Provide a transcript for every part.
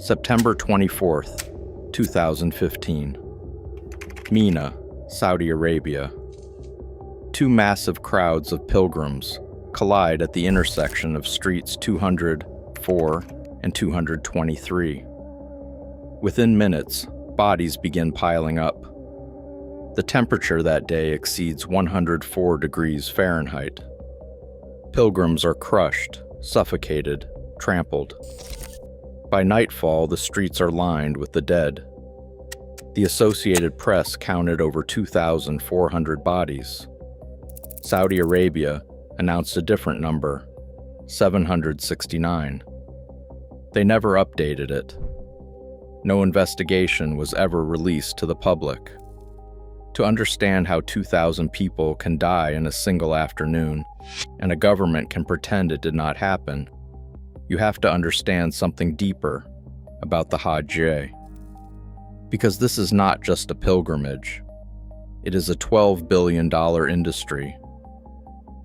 September 24th, 2015. Mina, Saudi Arabia. Two massive crowds of pilgrims collide at the intersection of streets 204 and 223. Within minutes, bodies begin piling up. The temperature that day exceeds 104 degrees Fahrenheit. Pilgrims are crushed, suffocated, trampled. By nightfall, the streets are lined with the dead. The Associated Press counted over 2,400 bodies. Saudi Arabia announced a different number, 769. They never updated it. No investigation was ever released to the public. To understand how 2,000 people can die in a single afternoon, and a government can pretend it did not happen, you have to understand something deeper about the Hajj. Because this is not just a pilgrimage. It is a $12 billion industry,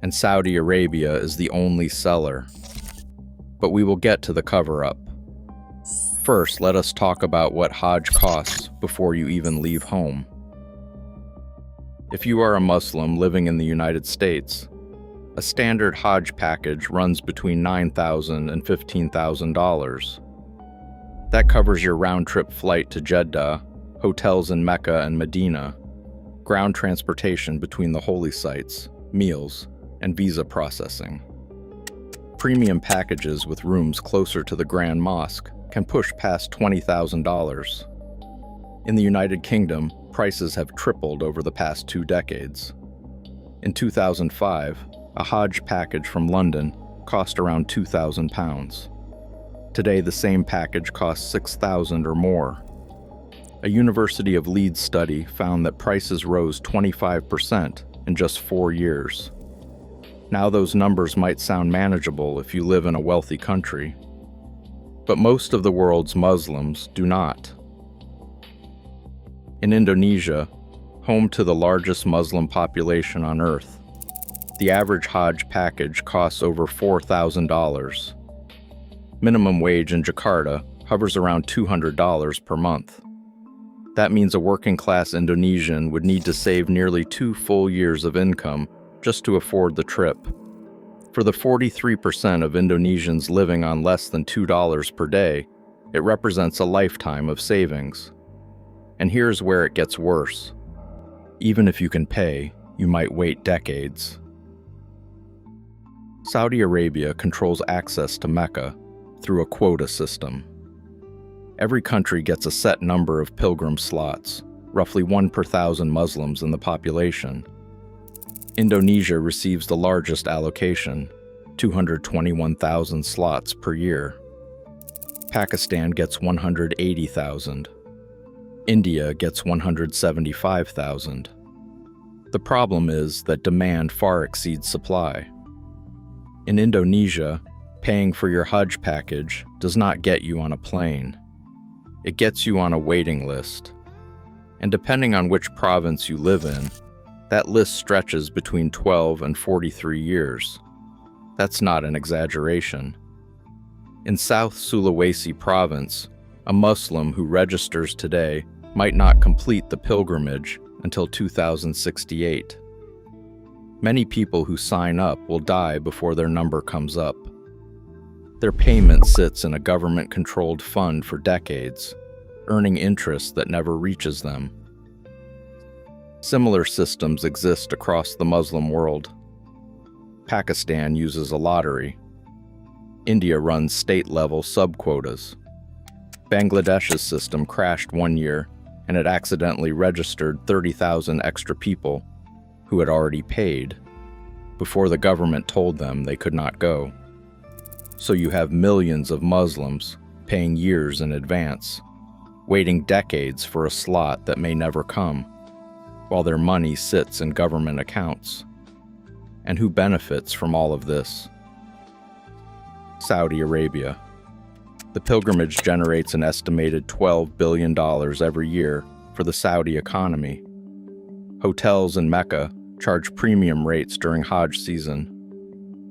and Saudi Arabia is the only seller. But we will get to the cover-up. First, let us talk about what Hajj costs before you even leave home. If you are a Muslim living in the United States, a standard Hajj package runs between $9,000 and $15,000. That covers your round-trip flight to Jeddah, hotels in Mecca and Medina, ground transportation between the holy sites, meals, and visa processing. Premium packages with rooms closer to the Grand Mosque can push past $20,000. In the United Kingdom, prices have tripled over the past 2 decades. In 2005, a Hajj package from London cost around £2,000. Today, the same package costs $6,000 or more. A University of Leeds study found that prices rose 25% in just 4 years. Now those numbers might sound manageable if you live in a wealthy country, but most of the world's Muslims do not. In Indonesia, home to the largest Muslim population on earth, the average Hajj package costs over $4,000. Minimum wage in Jakarta hovers around $200 per month. That means a working-class Indonesian would need to save nearly 2 full years of income just to afford the trip. For the 43% of Indonesians living on less than $2 per day, it represents a lifetime of savings. And here's where it gets worse. Even if you can pay, you might wait decades. Saudi Arabia controls access to Mecca through a quota system. Every country gets a set number of pilgrim slots, roughly 1 per 1,000 Muslims in the population. Indonesia receives the largest allocation, 221,000 slots per year. Pakistan gets 180,000. India gets 175,000. The problem is that demand far exceeds supply. In Indonesia, paying for your Hajj package does not get you on a plane. It gets you on a waiting list. And depending on which province you live in, that list stretches between 12 and 43 years. That's not an exaggeration. In South Sulawesi province, a Muslim who registers today might not complete the pilgrimage until 2068. Many people who sign up will die before their number comes up. Their payment sits in a government-controlled fund for decades, earning interest that never reaches them. Similar systems exist across the Muslim world. Pakistan uses a lottery. India runs state-level sub-quotas. Bangladesh's system crashed one year, and it accidentally registered 30,000 extra people who had already paid before the government told them they could not go. So you have millions of Muslims paying years in advance, waiting decades for a slot that may never come, while their money sits in government accounts. And who benefits from all of this? Saudi Arabia. The pilgrimage generates an estimated $12 billion every year for the Saudi economy. Hotels in Mecca charge premium rates during Hajj season.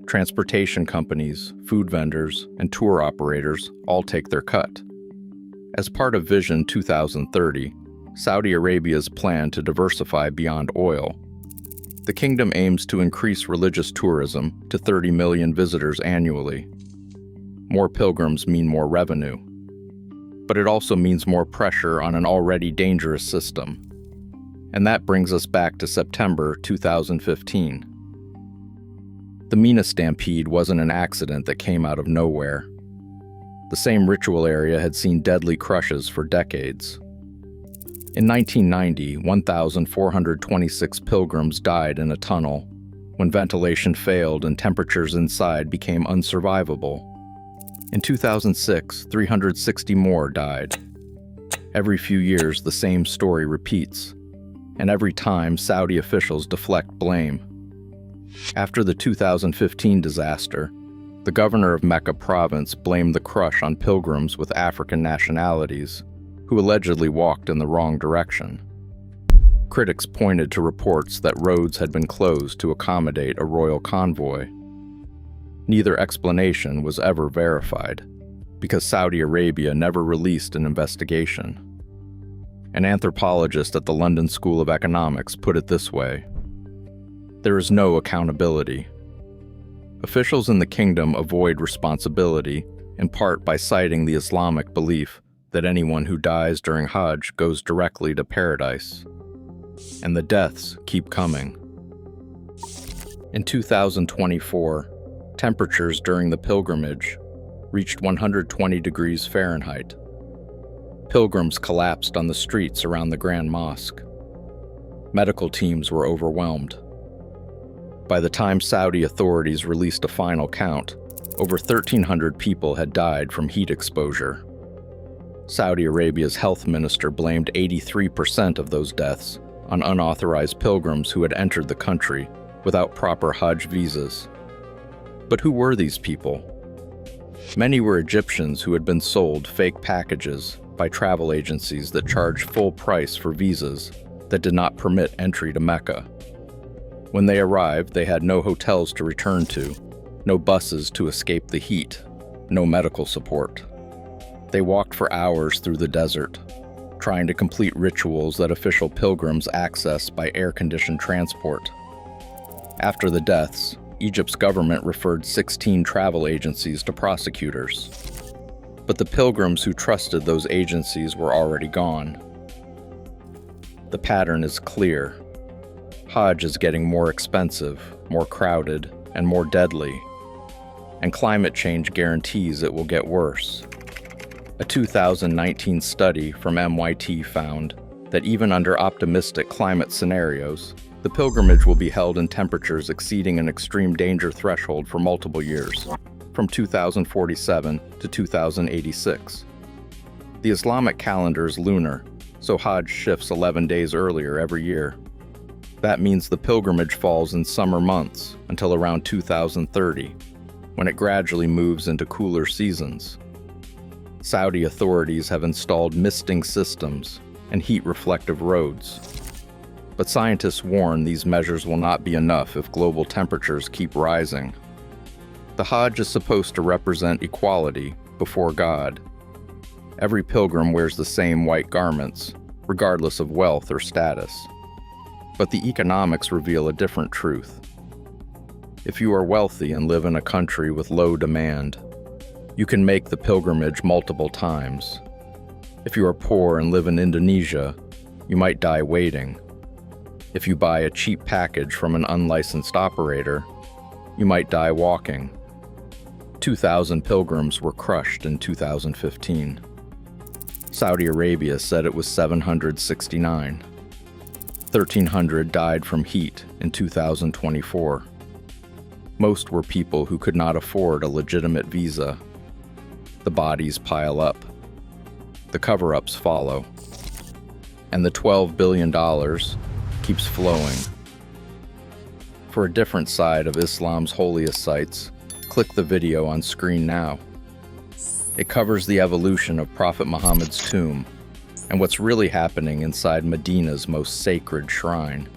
Transportation companies, food vendors, and tour operators all take their cut. As part of Vision 2030, Saudi Arabia's plan to diversify beyond oil, the kingdom aims to increase religious tourism to 30 million visitors annually. More pilgrims mean more revenue, but it also means more pressure on an already dangerous system. And that brings us back to September 2015. The Mina stampede wasn't an accident that came out of nowhere. The same ritual area had seen deadly crushes for decades. In 1990, 1,426 pilgrims died in a tunnel when ventilation failed and temperatures inside became unsurvivable. In 2006, 360 more died. Every few years, the same story repeats, and every time, Saudi officials deflect blame. After the 2015 disaster, the governor of Mecca province blamed the crush on pilgrims with African nationalities, who allegedly walked in the wrong direction. Critics pointed to reports that roads had been closed to accommodate a royal convoy. Neither explanation was ever verified, because Saudi Arabia never released an investigation. An anthropologist at the London School of Economics put it this way: there is no accountability. Officials in the kingdom avoid responsibility, in part by citing the Islamic belief that anyone who dies during Hajj goes directly to paradise. And the deaths keep coming. In 2024, temperatures during the pilgrimage reached 120 degrees Fahrenheit. Pilgrims collapsed on the streets around the Grand Mosque. Medical teams were overwhelmed. By the time Saudi authorities released a final count, over 1,300 people had died from heat exposure. Saudi Arabia's health minister blamed 83% of those deaths on unauthorized pilgrims who had entered the country without proper Hajj visas. But who were these people? Many were Egyptians who had been sold fake packages by travel agencies that charged full price for visas that did not permit entry to Mecca. When they arrived, they had no hotels to return to, no buses to escape the heat, no medical support. They walked for hours through the desert, trying to complete rituals that official pilgrims access by air-conditioned transport. After the deaths, Egypt's government referred 16 travel agencies to prosecutors. But the pilgrims who trusted those agencies were already gone. The pattern is clear. Hajj is getting more expensive, more crowded, and more deadly. And climate change guarantees it will get worse. A 2019 study from MIT found that even under optimistic climate scenarios, the pilgrimage will be held in temperatures exceeding an extreme danger threshold for multiple years, from 2047 to 2086. The Islamic calendar is lunar, so Hajj shifts 11 days earlier every year. That means the pilgrimage falls in summer months until around 2030, when it gradually moves into cooler seasons. Saudi authorities have installed misting systems and heat-reflective roads. But scientists warn these measures will not be enough if global temperatures keep rising. The Hajj is supposed to represent equality before God. Every pilgrim wears the same white garments, regardless of wealth or status. But the economics reveal a different truth. If you are wealthy and live in a country with low demand, you can make the pilgrimage multiple times. If you are poor and live in Indonesia, you might die waiting. If you buy a cheap package from an unlicensed operator, you might die walking. 2,000 pilgrims were crushed in 2015. Saudi Arabia said it was 769. 1,300 died from heat in 2024. Most were people who could not afford a legitimate visa. The bodies pile up. The cover-ups follow. And the $12 billion keeps flowing. For a different side of Islam's holiest sites, click the video on screen now. It covers the evolution of Prophet Muhammad's tomb and what's really happening inside Medina's most sacred shrine.